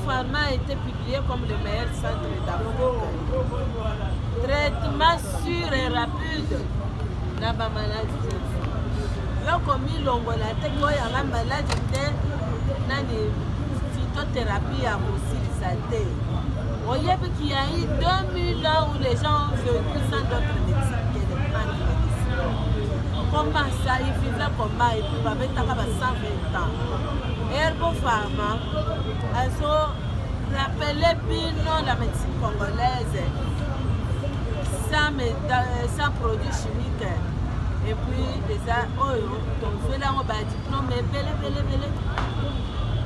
Pharma a été publié comme le meilleur centre d'Afrique. Traitement sûr et rapide. Na ba maladie. Yo komi longola te ko ya la maladie nani phytothérapie à santé. On y a qu'il y a eu 2000 ans où les gens ont vécu sans d'autres médecins que des plantes médicinales. Comment ça, ils vivaient comment, ils pouvaient être 120 ans. Herbo Pharma, elles ont rappelé Pino, la médecine congolaise, sans produits chimiques. Et puis, déjà, on fait là, on va diplôme, mais belé.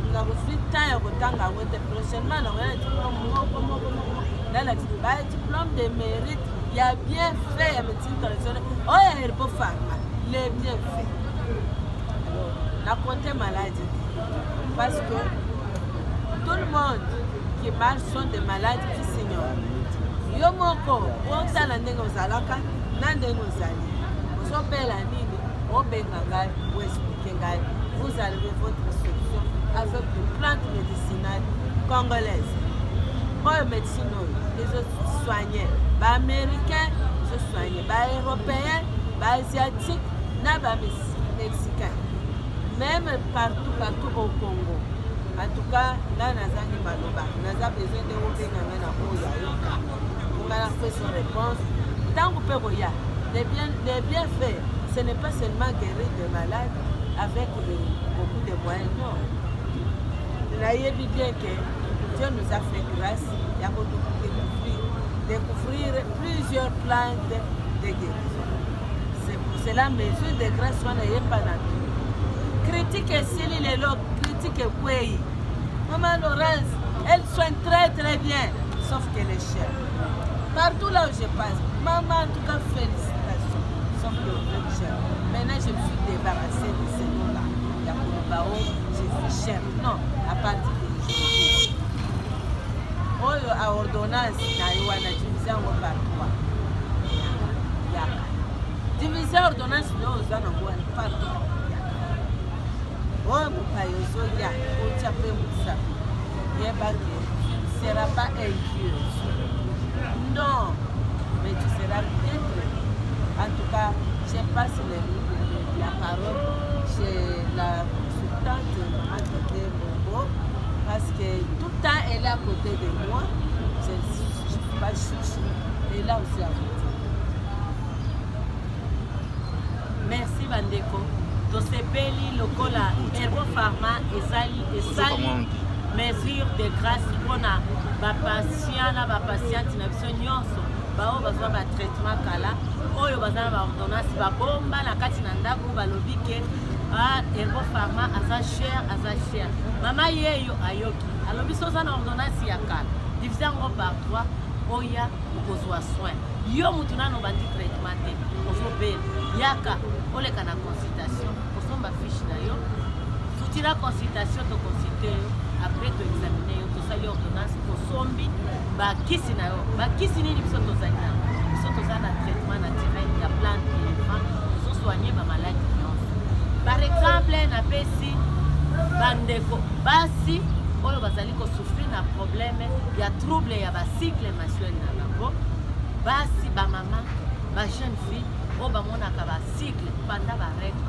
On a reçu tant de temps, prochainement, on a un diplôme de mérite. Il a bien fait la médecine traditionnelle. Oh, il y a Herbo Pharma, il est bien fait. Alors, la compte maladie. Parce que tout le monde qui marche sont des malades qui s'ignorent. Yo moko, on t'a la ndenge ozalaka, na ndenge ozali. Ozopela nini, obenga ngai, ou expliquer ngai. Vous avez votre solution avec une plante médicinale congolaise. Pour les médecins, les autres soignés, les Américains, les soignés, les Européens, les Asiatiques, les Mexicains. Même partout au Congo. En tout cas, là, nous avons besoin de revenir à Oyayoka. On a fait son réponse. Tant que les bienfaits, ce n'est pas seulement guérir des malades avec beaucoup de moyens, non. Vous voyez bien que Dieu nous a fait grâce et a découvrir plusieurs plantes de guérison. C'est pour cela mesure de grâce qu'on n'a pas dans tout. Critique Céline Lelo, critique Kwei. Maman Laurence, elle soigne très bien, sauf qu'elle est chère. Partout là où je passe, maman en tout cas félicitations, sauf qu'elle est chère. Maintenant je me suis débarrassée de ces noms-là. Il y a pour le bao, j'ai fait cher. Non, à partir de aujourd'hui. Oyo à ordonnance, na iwana division par 3. Division ordonnance, nous avons partout. Oh, mon père, il ne sera pas inquiet. Non, mais tu seras bien traité. En tout cas, je passe la parole chez la consultante Mamadou Bombo parce que tout le temps, elle est à côté de moi. Je ne suis pas chouchou. Elle est là aussi à côté. Merci, Bandeko. Tosepeli lokola Herbo Pharma ezali mesure de grâce mpona bapatient na bapatiente na biso nyonso bao bazwa batraitement kala oyo baza na baordonnance babomba na kati na ndako balobi ke Herbo Pharma aza cher mama yeyo ayoki alobi so oza na ordonnance ya kala divise yango par 3 oya okozwa soin yo mutu nano bandi traitement te ozobela yaka oleka na consultation osomba fiche na yo futi la consultation to consulte yo après to examiner yo tosali ordonnance osombi bakisi na yo bakisi nini biso tozali na biso tozali na traitement naturel ya plante éléphant ozosoigne bamaladi nyonso par exemple na pesi bandeko basi oyo bazali kosouffrir na problème ya trouble ya bacycle mensuel na bango basi bamama bajeune fille oyo bamonaka bacycle pendant barègle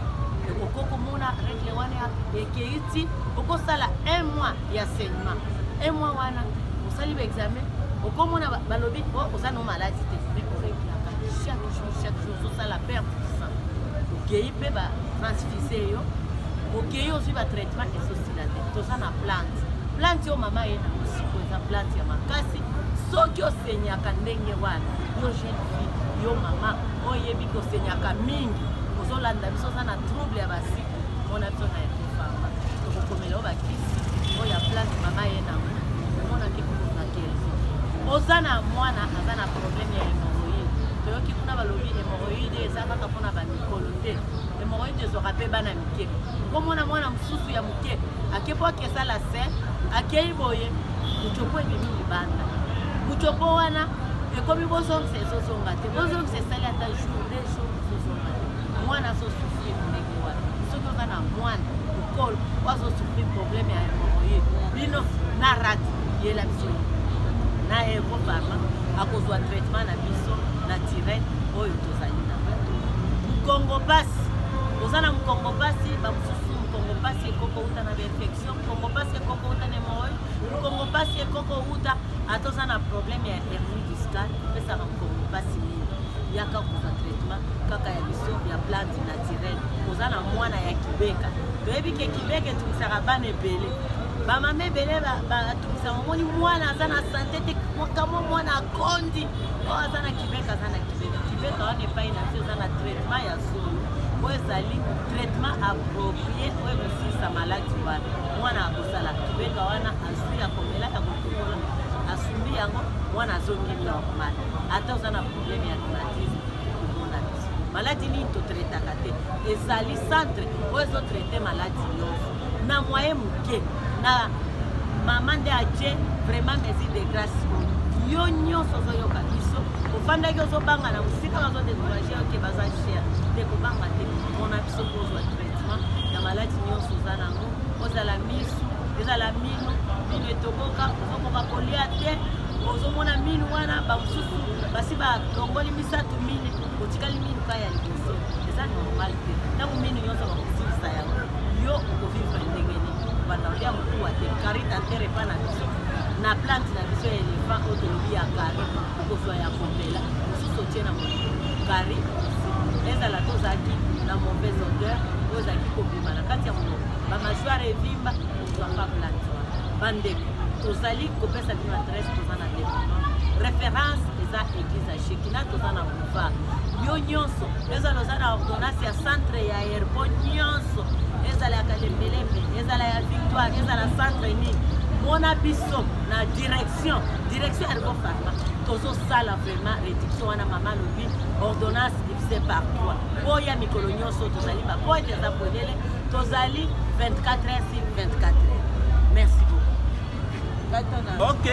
okokomona règle wana ekeiti okosala 1 mois ya saignement 1 mois wana osali baexamen okomona balobi oza no maladi te bikoreglaka chaque jour osala perte de sang okei mpe batransfuse yo okei ozwi batraitement esosila te toza na plante yo mama ye na mosiko eza plante ya makasi soki osenyaka ndenge wana yo jeune fille yo mama oyebi kosenyaka mingi ozolanda biso oza na trouble ya bacycle mona biso na Herbo Pharma tokokomela o bakisi oyo ya plante mama ye nango omonaki kokonakeli oza na mwana aza na problème ya hémorroïde toyoki kuna balobi hémorroïde eza kaka mpona bamikolo te hémorroïde ezwaka mpe bana mike komona mwana mosusu ya moke ake po akesala ser akei boye buchopo ebimi libanda buchopo wana ekomi bozongisa ezozonga te bozongisa esali ata jour de jour ezozonga te mwana azosufrir ndenge wana soki oza na mwana mokolo azosufrir problème ya hémorroïde bino na radi yela biso na Herbo Pharma akozwa traitement na biso naturel oyo tozali na Congo Pass ozana Congo Pass bamususu Congo Pass ekoko uta na infection Congo Pass ekoko uta na hémorroïde Congo Pass ekoko uta atozana problème ya hernie discale pesa na Congo Pass yaka kuza traitement kaka ya biso ya plante naturelle ozana mwana ya Kibeka toyebi ke Kibeka tumisaka bana ebele bamama ebele batumisa momoni mwana aza na sante te kamo mwana akondi oyo aza na Kibeka Kibeka wana epai na biso eza na traitement ya solo oyo ezali traitement approprié oyo kosisa maladi wana mwana akosala Kibeka wana azwi akomela ya kotokola asumbi yango mwana azongi normal ata oza na problème ya rhumatisme komona biso maladi nini totretaka te ezali centre oyo ezotraite maladi nyonso na moyen moke na mama nde atie vraiment mesure de grâce yo nyonso ozoyoka biso ofandaki ozobanga na mosika bazodécourage oke baza cher nde kobanga te mona biso kozwa traitement ya maladi nyonso oza nango ozala misu ezala mino etoboka ozokoka kolia te ozomona minu wana bamosusu basi balongoli misatu mine otikali minu kaka ya liboso eza normal te ntango minu nyonso bakosilisa yango yo okovivre ndenge nini banda olia mokuwa te karita ntere epa na biso na plante na biso ya elefant oyo tolobi ya kari okozwa ya komela mosusu otie na moto kari ezala tozalaki na mauvaise odeur oyo ezalaki kobima na kati ya monoko bamajware evimba ozwaka plante wana bandeko tozali kopesa bino adresse toza na développement référence eza église ya Shekina toza na boulevard yo nyonso ezala oza na ordonnance ya centre ya Herbo nyonso ezala ya Kalembelembe ezala ya Victoire ezala centre nini mona biso na direction Herbo Pharma tozosala vraiment réduction wana mama lobi ordonnance divisé par 3 oya mikolo nyonso tozali bapoete eza polele tozali 24 heures sur 24 heures merci beaucoup. Ok,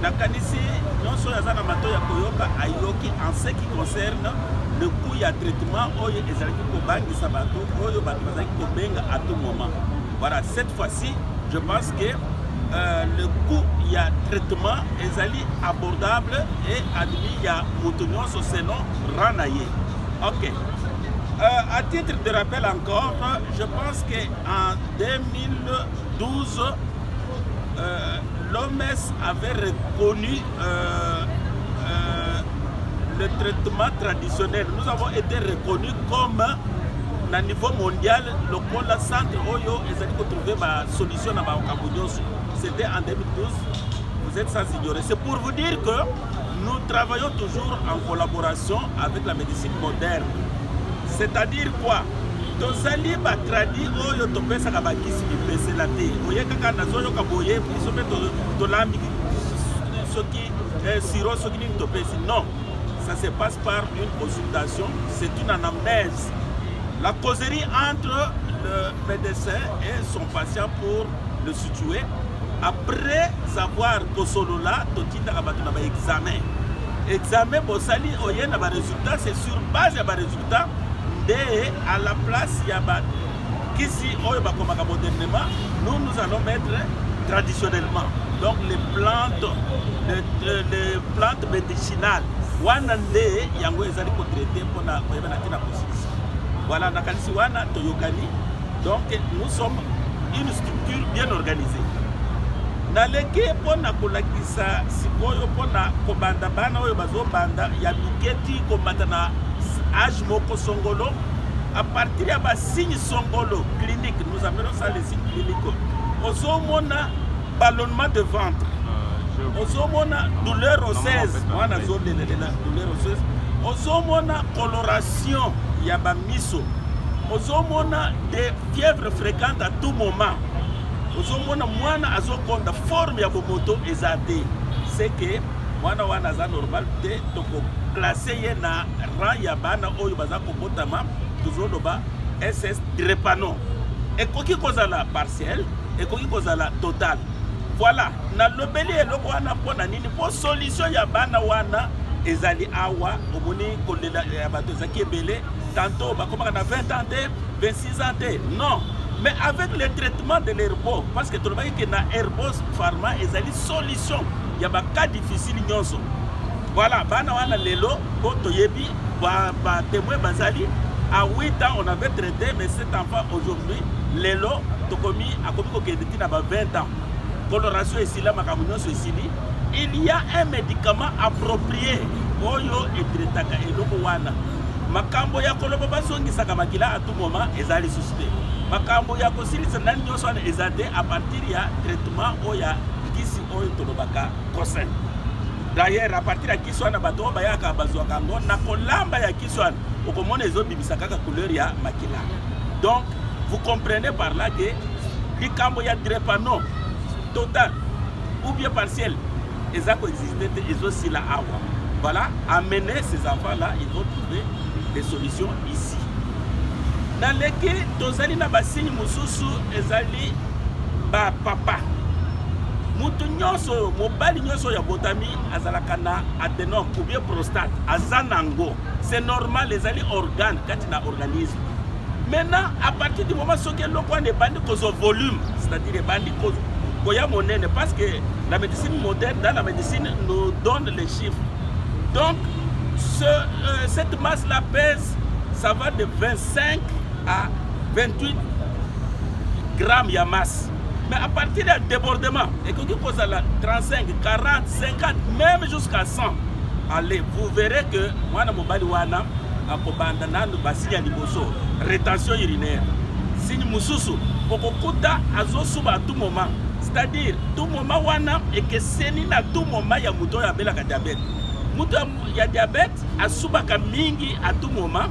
nakanisi nyonso yaza na mato ya koyoka ayoki en ce qui concerne le coût ya traitement oyo ezalaki kobangisa bato oyo bato bazalaki kobenga à tout moment. Voilà, cette fois-ci, je pense que le coût ya traitement ezali abordable et admis ya moto nyonso selon ranaye. Ok. À titre de rappel encore, je pense qu'en 2012, l'OMS avait reconnu le traitement traditionnel. Nous avons été reconnus comme, à niveau mondial, le centre Oyo et ont trouvé ma solution à Cambodge. C'était en 2012. Vous êtes sans ignorer. C'est pour vous dire que nous travaillons toujours en collaboration avec la médecine moderne. C'est-à-dire quoi? Tozali batradi oyo topesa ka bakisi bipesela te oyeka kana zoyo kaboye biso pe tolambi soki siro soki ni topesi non, ça se passe par une consultation, c'est une anamnèse, la causerie entre le médecin et son patient pour le situer. Après avoir kosolola totinda ka batu na ba examen bosali oyena ba résultat, c'est sur base ya ba résultat à la place Yaba Kisi Oyobakomaka modernement, nous allons mettre traditionnellement. Donc les plantes médicinales. Wanande yango ezali ko traiter pour na position. Voilà nakalisi wana toyokani. Donc nous sommes une structure bien organisée. Naleke pona kolakisa sikoyo pona kobanda bana oyo bazobanda ya miketi komata na âge moko songolo, à partir de la signe songolo clinique, nous appelons ça les signes cliniques. Osomona ballonnement de ventre, osomona douleur osseuse, on a zone de douleur osseuse, osomona coloration, yaba miso, osomona des fièvres fréquentes à tout moment, osomona moana azokonda forme ya bomoto ezate, c'est que moana wana za normal te toko classé na rang ya bana oyo baza kobotama tozoloba SS drepano ekoki kozala partiel ekoki kozala total. Voilà na lobeli eloko wana pona nini po solution ya bana wana ezali awa omoni kolela ya bato ezaki ebele tantôt bakomaka na 20 ans te 26 ans te non Mais avec le traitement de l'herbo, parce que tout le monde dit que na herbo pharma et une solution, il y a des cas difficiles nyonso. Voilà, bana wana lelo ko toyebi ba témoin bazali à 8 ans on avait traité mais cet enfant aujourd'hui lelo tokomi akomi ko kediti na ba 20 ans. Coloration ici là makambo nyonso ici il y a un médicament approprié oyo etretaka eloko wana. Makambo ya koloba basongisaka makila à tout moment ezali suspe. Makambo ya kosilisa nani nyonso wana ezate à partir ya traitement oya kisi oyo tolobaka kosen. D'ailleurs, à partir de Kiswana, bato bayaka bazwaka ngo na kolamba ya Kiswana, okomona ezo bibisa kaka couleur ya makila. Donc, vous comprenez par là que likambo ya drépano total ou bien partiel, ezako existait ezo sila awa. Voilà, amener ces enfants-là, ils vont trouver des solutions ici. Dans lesquels tozali na basini mususu ezali ba papa. Mutu nyonso mobali nyonso ya botami azalaka na adénome ou bien prostate azanango. C'est normal les ali organes quand il a organisme. Maintenant à partir du moment où l'on est bandi cause volume, c'est-à-dire bandi cause koya monene parce que la médecine moderne dans la médecine nous donne les chiffres. Donc cette masse là pèse, ça va de 25 à 28 grammes ya masse. Mais à partir d'un débordement, et qu'on pose à la 35, 40, 50, même jusqu'à 100, allez, vous verrez que moi, je suis rétention urinaire. Signe Moussousou, Pokokuta, Azosuba à tout moment. C'est-à-dire, tout moment, et que c'est à tout moment, il y a Mouto et diabète. Mouto, il y a diabète, Asuba Mingi à tout moment,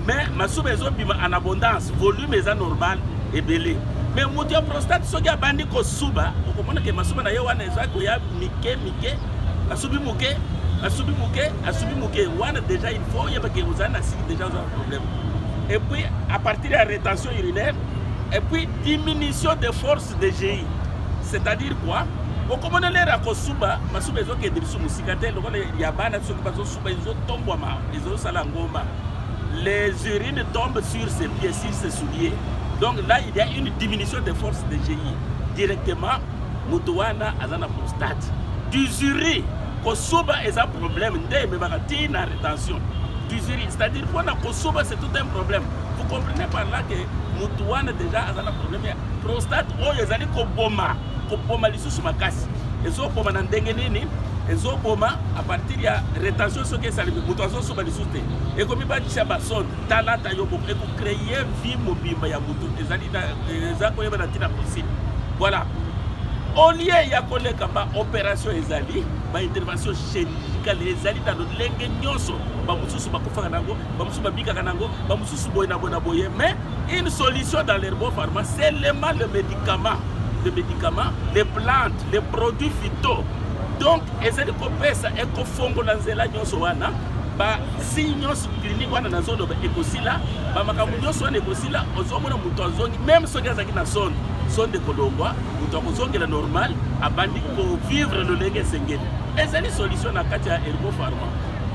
mais ma soupe est en abondance, volume est normal et belé. Mais mutu ya prostate soki abandi kosuba okomona ke masuba na ye wana ezako ya mike asubi muke wana déjà il faut yeba ke uzana si déjà un problème. Et puis à partir de la rétention urinaire et puis diminution de force de GI. C'est-à-dire quoi? Okomona lera kosuba masuba ezoke edibisu musikate lokole ya bana soki bazo suba ezo tombwama ezo sala ngomba. Les urines tombent sur ses pieds, sur ses souliers. Donc là, il y a une diminution des forces de GI. Directement, Moutouana a la prostate. D'usurie, Kosoba est un problème. Il y a rétention. D'usurie, c'est-à-dire que Kosoba, c'est tout un problème. Vous comprenez par là que Moutouana déjà a un problème. Prostate, oh, il y a des koboma. Koboma, les sous-makasi. Les autres, les autres, à partir de la rétention, ce qui est salé, Moutouazo, sur les sous-té. Et comme il va dire, talata yobo, et pour créer vie mobile, voilà. Au lieu il y a une opération ezali, une intervention chirurgicale ezali dans le lenge nyonso, bamususu bakufa kanango, bamususu babika kanango, bamususu boyena bona boye, mais une solution dans l'herbo pharma, c'est seulement le médicament, les plantes, les produits phyto. Donc ezali kopesa ekofongo na nzela nyonso wana. Ba si nyonso clinique wana na zone ba ekosila ba makambo nyonso wana ekosila ozomona mutu azongi même soki azaki na zone de kolongwa mutu akozongela normal abandi ko vivre le lenge sengeli ezali solution na kati ya herbo pharma.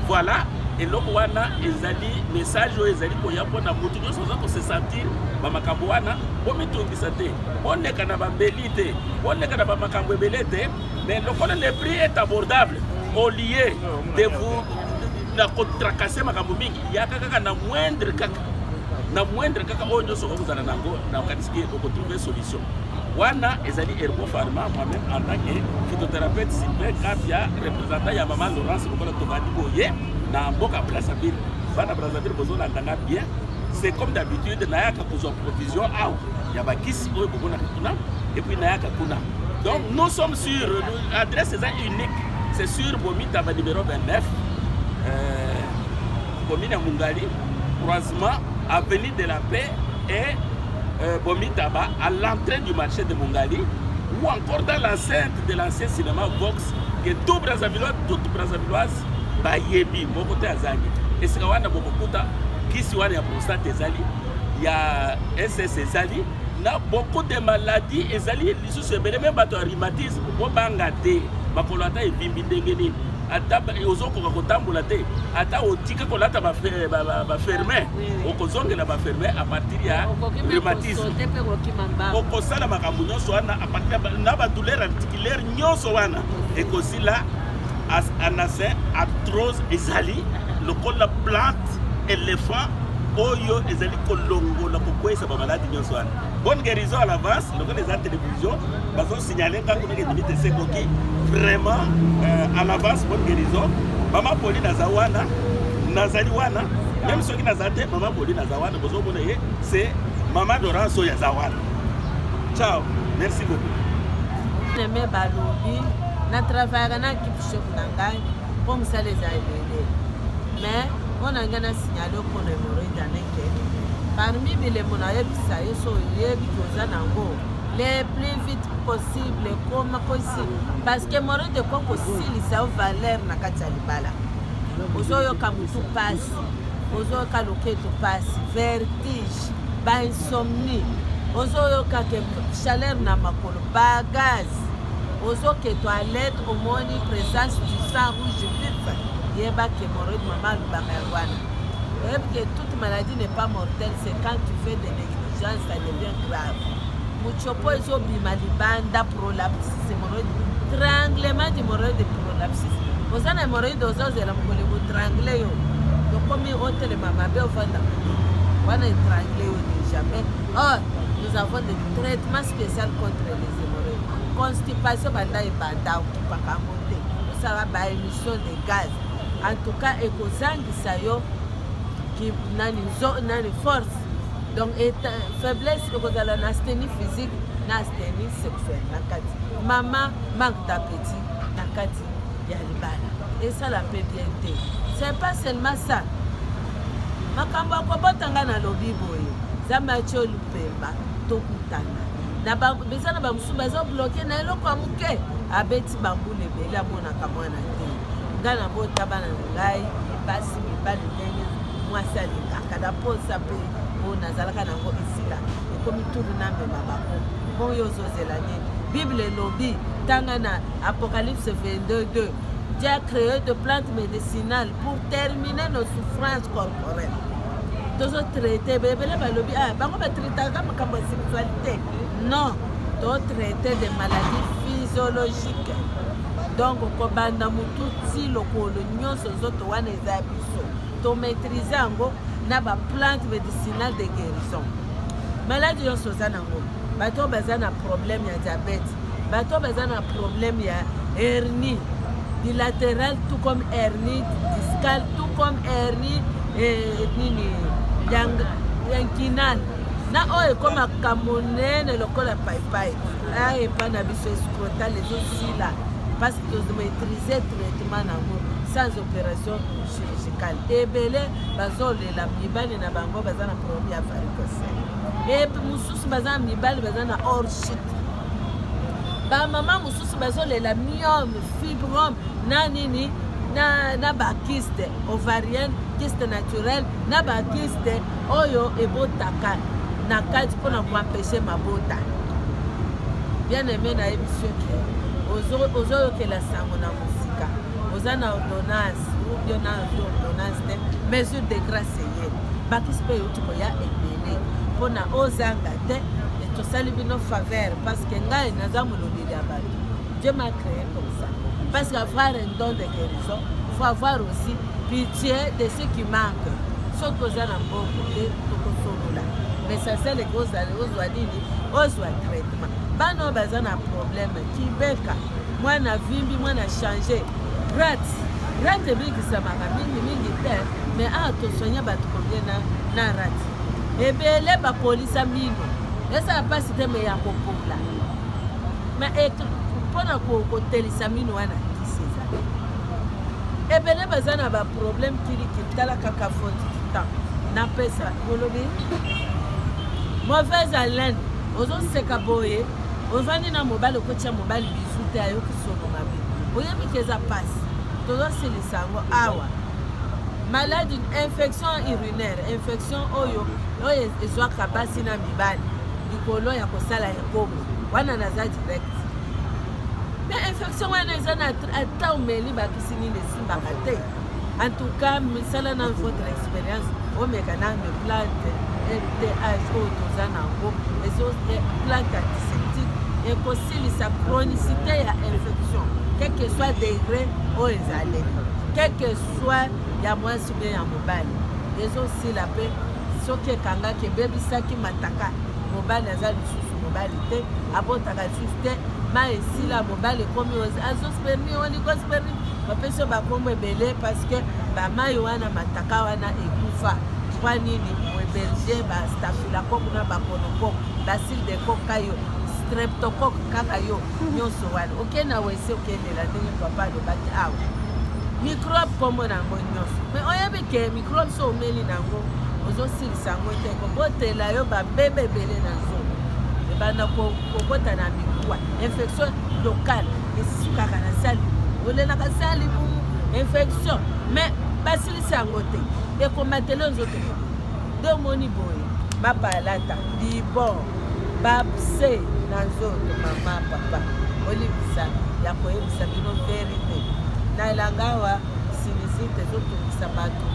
Voilà eloko wana ezali message oyo ezali koya mpona mutu nyonso aza ko se sentir ba makambo wana bomitungisa te boneka na bambeli te boneka na ba makambo ebele te, mais le prix est abordable au lieu de vous tracasser makambo mingi ya kaka na moindre kaka oyo nyonso okozala nango na okatisi okotrouver solution wana ezali herbo pharma. Moi-même en tant que phytothérapeute Sylvain Kapia, représentant ya maman Laurence lokola tokandi boye na mboka Brazzaville. Bana Brazzaville bozolanda bien, c'est comme d'habitude nayaka kozwa provision awa ya bakisi oyo bokona kuna et puis nayaka kuna. Donc nous sommes sur l'adresse unique, c'est sur Bomitaba numéro 29. Commune à Mungali, croisement, avenue de la Paix et Bomitaba à l'entrée du marché de Mungali, ou encore dans l'enceinte de l'ancien cinéma Vox, que tout Brazzavillois, toute Brazzavilloise, Bayebi, mon côté Azali. Et c'est quand Bokokuta, qui soit la prostate Ezali, il y a SS Ezali, na beaucoup de maladies Ezali, les sous-sebelés, même bateau rhumatisme, Bobangate, Bakolata et Bimbindengeni. ata ozokoka kotambola te ata otika kolata baferme okozongela baferme a partir ya rhumatisme okosala makambo nyonso wana a partir na badouleur articulaire nyonso wana ekozila anasin arthrose ezali lokola plante éléphant oyo ezali kolongola kokwesa bamaladi nyonso wana. Bonne guérison à l'avance, lokola eza télévision bazosignale kaka kuneke limite sekoki vraiment à l'avance bonne guérison. Mama Poli naza wana nazali wana même soki naza te Mama Poli naza wana bozomona ye c'est Mama Dorance oyo aza wana. Ciao, merci beaucoup. Neme balobi na travailler na équipe chef na ngai pour mosala eza ebele mais on a gagné signalé pour le hémorroïde parmi les monayebisa yo so yebi koza nango le plus vite possible comme possible parce que hémorroïde de quoi kosilisa valeur na kati ya libala ozoyoka mutu pasi ozoyoka loketo pasi vertige bainsomnie ozoyoka ke chaleur na makolo bagaz ozoke toilette omoni présence du sang rouge vif yeba que hémorroïde mama lubaka wana. Que toute maladie n'est pas mortelle, c'est quand tu fais des négligences, ça devient grave. Muchopo ezo bima libanda prolapsis, hémorroïde, tranglement d'hémorroïde de prolapsis. Vous avez hémorroïde aux os et la mokole vous tranglez yo. Donc comme on te le mamabe au fond de on a tranglé jamais. Or, nous avons des traitements spéciaux contre les hémorroïdes. Constipation banda et banda qui pas monter. Nous savons ba émission de gaz. En tout cas, ekozangisa yo qui nani force donc faiblesse ekozala na asthénie physique na asthénie sexuelle na kati maman manque d'appétit na kati ya libala et ça la peut bien te c'est pas seulement ça makambo akobotanga na lobi boye zamacho lupemba tokutana na beza na bamusu bazo bloqué na eloko amuke abeti bambule ebele amonaka mwana te nga na bota bana ngai basi mibali ndenge mwasi alingaka na posa mpe oyo nazalaka nango esila ekomi tulu namema bango oyo ozozela nini bible elobi ntanga na apocalypse 22:2 Dieu a créé de plantes médicinales pour terminer nos souffrances corporelles tozotraite bebele balobi bango batraitaka makambo ya sexualité non totraite des maladies physiologiques donc kobanda mutu ti lokolo nyonso zoto wana eza ya biso to maîtriser yango na ba plante médicinale de guérison. Maladie nyonso za nango bato baza na problème ya diabète bato baza na problème ya hernie bilatérale tout comme hernie discale tout comme hernie nini inguinale na oyo ekoma kamonene lokola paipai ayepa na biso escrotal ezosila parce que nous maîtriser traitement nango sans opération chirurgicale ebele bazolela mibali na bango baza na problème ya varicocèle et mususu baza na mibali baza na orchite bamama mosusu bazolela myome fibrome na nini na bakiste ovarienne kiste naturelle na bakiste oyo ebotaka na kati mpona koampeshe mabota bien aimé na yebiso ke ozoyokela sango na mosika oza na ordonnance ou bien na ordonnance te mesure de grâce ye bakisi mpe euti koya ebele mpona ozanga te tosali bino faveur parce que ngai naza molobeli ya bato Dieu m'a créé comme ça parce qu'avoir un don de guérison il faut avoir aussi pitié de ce qui manque soki oza na mbongo te tokosolola mais sasele kozala ozwa nini ozwa traitement bana oyo baza na problème kibeka mwana vimbi mwana change rate ebikisamaka mingi te mais awa tosoigna bato kobie na rate ebele bakolisa mino esala mpasi te me ya kopola mais mpona kotelisa mino wana kisi ezali ebele baza na baproblème kiliki tala kaka faute du temps napesa olobi mauvaise haleine ozoseka boye ovandi na mobali okotia mobali bisu te ayoki sono mabe oyebiki eza mpasi tozosilisa yango awa malade infection urinaire infection oyo ezwaka basi na mibali likolo ya kosala ekomo wana naza direct mais infection wana eza na ata omeli bakisi nini esimbaka te. En tout cas misala na votre expérience omeka nano plante LDH oyo toza nango plante antiseptique ekosilisa chronicité ya infection quel que soit degré oyo ezali quel que soit ya mwasi bien ya mobali ezosila mpe soki ekangaki ebebisaki mataka mobali aza lisusu mobali te abotaka lisusu te ma esila mobali ekomi azospermi oligospermi bapesi bakombo ebele parce que bamai wana mataka wana ekufa kwa nini moeberge bastaphylocoque na baconococque bacille de coque yo streptocoque kaka yo nyonso wana okenda wese okendela ndenge papa alobaki awa microbe kombo nango nyonso mais oyebi ke microbe so omeli nango ozosilisa yango te kobotela yo babebe ebele na nzoto ebanda kobota na mikuwa infection locale esukaka na sali olelaka sali bumu infection mais basilisa yango te ekomatela nzoto nde omoni boye bapalata libon bapse na nzoto mama papa olibisa ya koyebisa bino verite na elanga awa sinusite ezotungisa bato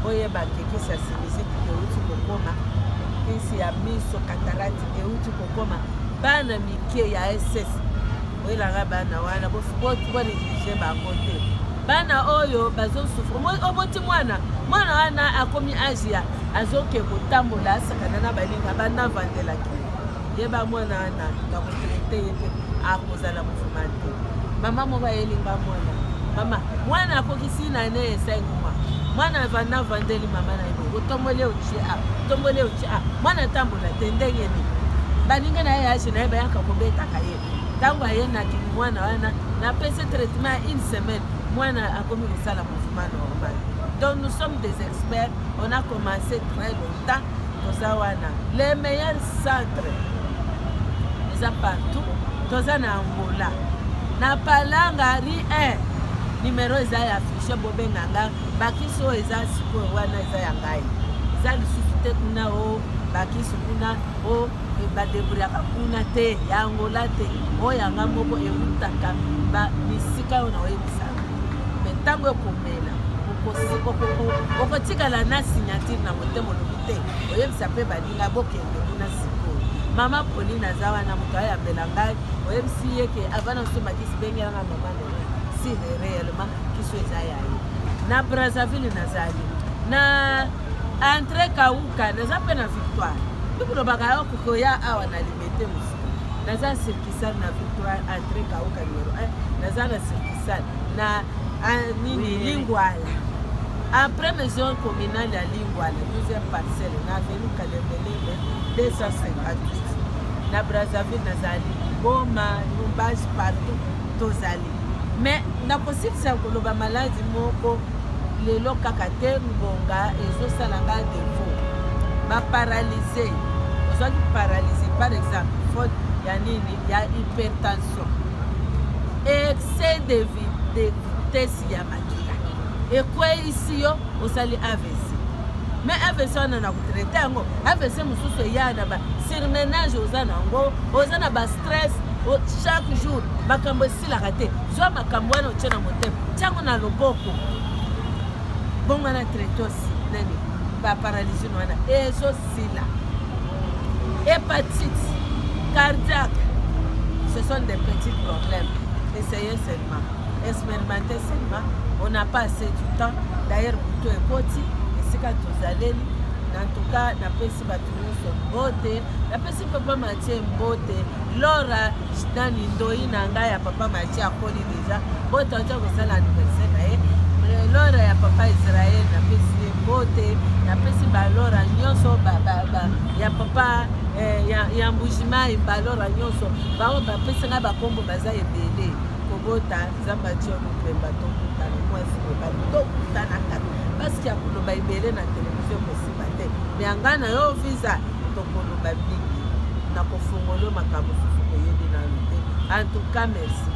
oyeba kekisi ya sinusite euti kokoma kisi ya miso katarati euti kokoma bana mike ya ss oyelanga bana wana boneglige bango te bana oyo bazosufre oboti mwana wana akomi asia azoke kotambola asakana na balinga bana vandelaki yeba mwana wana bakotraite ye te akozala mofuma te mama moko ayelinga mama mwana akokisi na ne esenguma mwana vanda vandeli mama na ye otombole otie mwana atambola te ndenge nini baninga na ye yashi na ye bayaka kobetaka ye ntango ayenaki mwana wana napesi traitement ya une semaine mwana akomi kosala mouvement normal. Donc nous sommes des experts, on a commencé très longtemps toza wana les meilleurs centres eza partout toza na Angola na Palanga ri 1 numéro eza ya affiché bobenganga bakisi oyo eza sikoyo wana eza ya ngai eza lisusu te kuna o bakisi kuna o badebrouillaka kuna te ya Angola te oyo yanga moko eutaka bisika oyo na oyebisaka me ntango ekomela okotikala na signature na motema olobi te oyebisa mpe baninga bokende kuna sikoyo mama Pauline aza wana moto ayambela ngai oyebisi ye ke avana osomba kisi bengelanga mama lelo si réellement kiso eza ya ye na Brazzaville nazali na entre Kauka naza mpe na Victoire bikolobaka yo kokoya awa na limete mosuku naza circusal na Victoire entre Kauka numéro 1 naza na circusal na nini Lingwala après maison communale ya Lingwala 12e parcelle na avenue Kalembelele 258 na Brazzaville nazali Goma Lubumbashi partout tozali mais nakosilisa koloba maladi moko lelo kaka te ngonga ezosala nga défaut baparalyse ozwaki paralyse par exemple faute ya nini ya hypertension excès de vitesse ya makila ekweyisi yo osali AVC mais AVC wana na kotraite yango AVC mosusu eya na basurmenage oza nango oza na bastress chaque jour makambo esilaka te zwa makambo wana otie na motema tiango na loboko bongo na traite osi nani baparalysie wana ezosila hépatite cardiaque ce sont des petits problèmes essayez seulement expérimentez seulement on n'a pas assez du temps d'ailleurs butu ekoti esika tozaleli en tout cas napesi bato nyonso mbote napesi papa Mathieu mbote lora nani ndoi na ngai ya papa Mathieu akoli deja mbote aja kosala anniversaire na ye lora ya papa Israel napesi ye mbote napesi balora nyonso ya papa ya mbujimai balora nyonso bao bapesi ngai bakombo baza ebele kobota nzamba tia mopemba tokutana mwasi mobali tokutanaka parceke ya koloba ebele na televizio kosima te me yanga na yo visa tokoloba mingi na kofongola makambo susu koyebi nano te en tout cas merci.